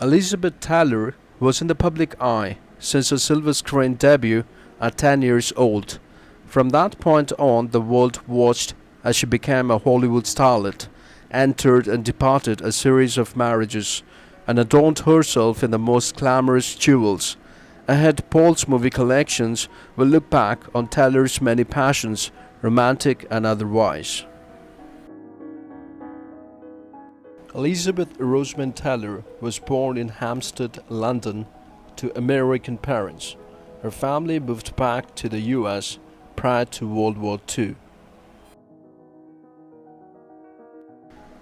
Elizabeth Taylor was in the public eye since her silver screen debut at 10 years old. From that point on, the world watched as she became a Hollywood starlet, entered and departed a series of marriages, and adorned herself in the most glamorous jewels. Ahead, Paul's movie collections will look back on Taylor's many passions, romantic and otherwise. Elizabeth Rosamond Taylor was born in Hampstead, London, to American parents. Her family moved back to the US prior to World War II.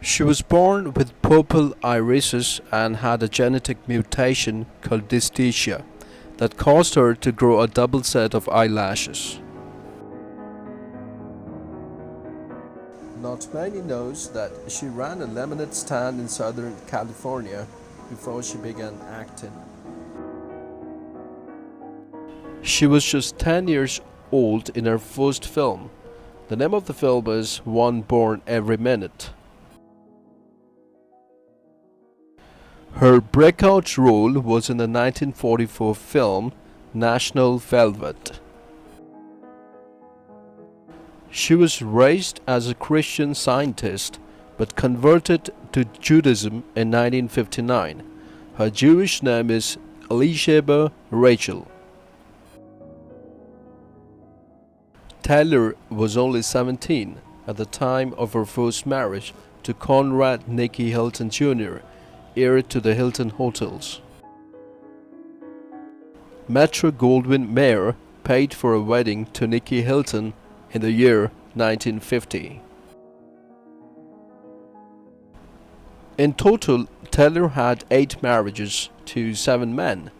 She was born with purple irises and had a genetic mutation called dystocia that caused her to grow a double set of eyelashes. Not many knows that she ran a lemonade stand in Southern California before she began acting. She was just 10 years old in her first film. The name of the film is One Born Every Minute. Her breakout role was in the 1944 film National Velvet. She was raised as a Christian Scientist but converted to Judaism in 1959. Her Jewish name is Elisheba Rachel. Taylor was only 17 at the time of her first marriage to Conrad Nicky Hilton Jr., heir to the Hilton Hotels. Metro-Goldwyn-Mayer paid for a wedding to Nicky Hilton in the year 1950. In total, Taylor had 8 marriages to 7 men,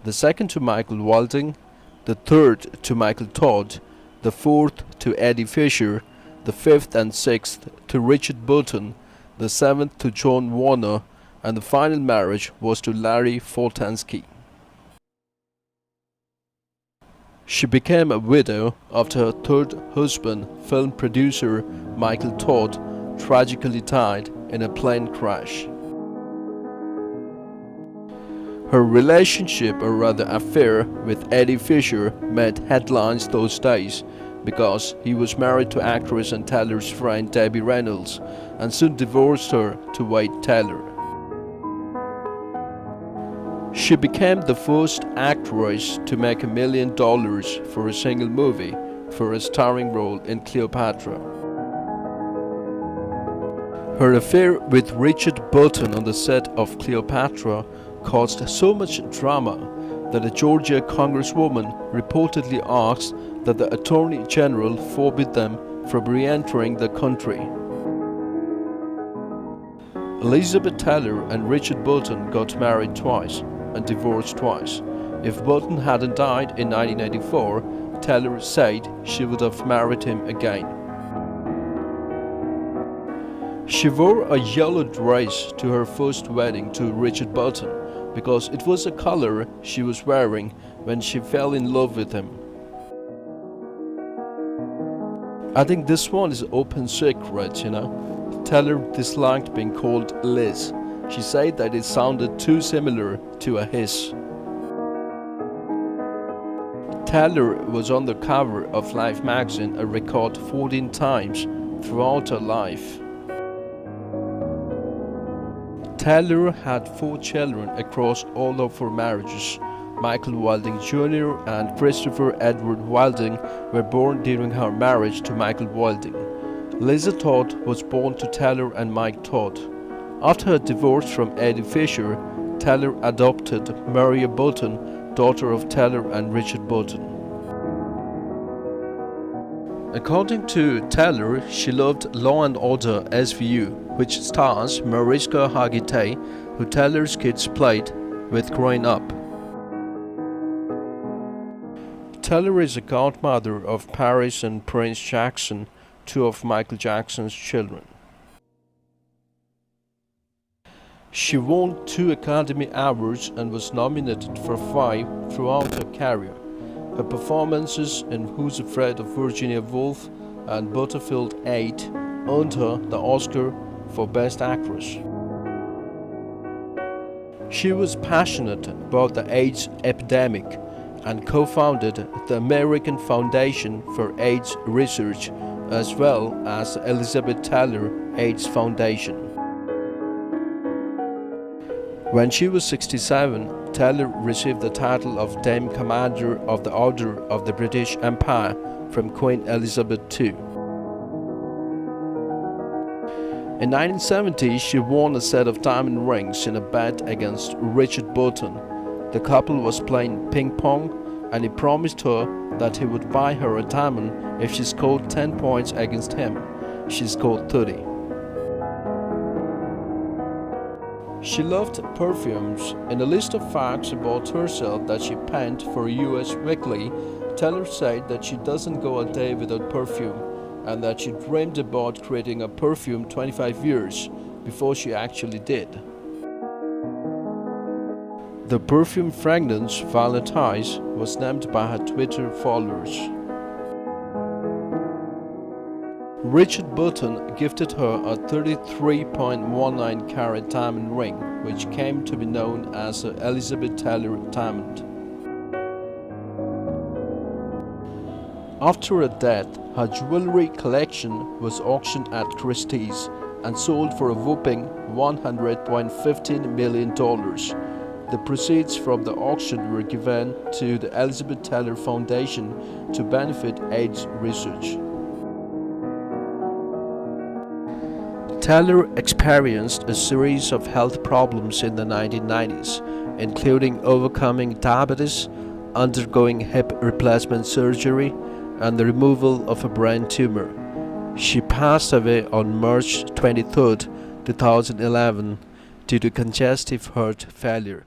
the second to Michael Walding, the third to Michael Todd, the fourth to Eddie Fisher, the fifth and sixth to Richard Burton, the seventh to John Warner, and the final marriage was to Larry Fortansky. She became a widow after her third husband, film producer Michael Todd, tragically died in a plane crash. Her relationship, or rather affair, with Eddie Fisher made headlines those days because he was married to actress and Taylor's friend Debbie Reynolds and soon divorced her to Wade Taylor. She became the first actress to make $1 million for a single movie for a starring role in Cleopatra. Her affair with Richard Burton on the set of Cleopatra caused so much drama that a Georgia congresswoman reportedly asked that the Attorney General forbid them from re-entering the country. Elizabeth Taylor and Richard Burton got married twice and divorced twice. If Burton hadn't died in 1984, Taylor said she would have married him again. She wore a yellow dress to her first wedding to Richard Burton because it was the color she was wearing when she fell in love with him. I think this one is open secret, Taylor disliked being called Liz. She said that it sounded too similar to a hiss. Taylor was on the cover of Life magazine a record 14 times throughout her life. Taylor had 4 children across all of her marriages. Michael Wilding Jr. and Christopher Edward Wilding were born during her marriage to Michael Wilding. Lisa Todd was born to Taylor and Mike Todd. After her divorce from Eddie Fisher, Taylor adopted Maria Burton, daughter of Taylor and Richard Burton. According to Taylor, she loved Law and Order SVU, which stars Mariska Hargitay, who Taylor's kids played with growing up. Taylor is a godmother of Paris and Prince Jackson, 2 of Michael Jackson's children. She won 2 Academy Awards and was nominated for 5 throughout her career. Her performances in Who's Afraid of Virginia Woolf and Butterfield 8 earned her the Oscar for Best Actress. She was passionate about the AIDS epidemic and co-founded the American Foundation for AIDS Research as well as Elizabeth Taylor AIDS Foundation. When she was 67, Taylor received the title of Dame Commander of the Order of the British Empire from Queen Elizabeth II. In 1970, she won a set of diamond rings in a bet against Richard Burton. The couple was playing ping pong, and he promised her that he would buy her a diamond if she scored 10 points against him. She scored 30. She loved perfumes. In a list of facts about herself that she penned for US Weekly, Taylor said that she doesn't go a day without perfume and that she dreamed about creating a perfume 25 years before she actually did. The perfume fragrance Valentine's was named by her Twitter followers. Richard Burton gifted her a 33.19 carat diamond ring, which came to be known as the Elizabeth Taylor diamond. After her death, her jewelry collection was auctioned at Christie's and sold for a whopping $100.15 million. The proceeds from the auction were given to the Elizabeth Taylor Foundation to benefit AIDS research. Taylor experienced a series of health problems in the 1990s, including overcoming diabetes, undergoing hip replacement surgery, and the removal of a brain tumor. She passed away on March 23, 2011 due to congestive heart failure.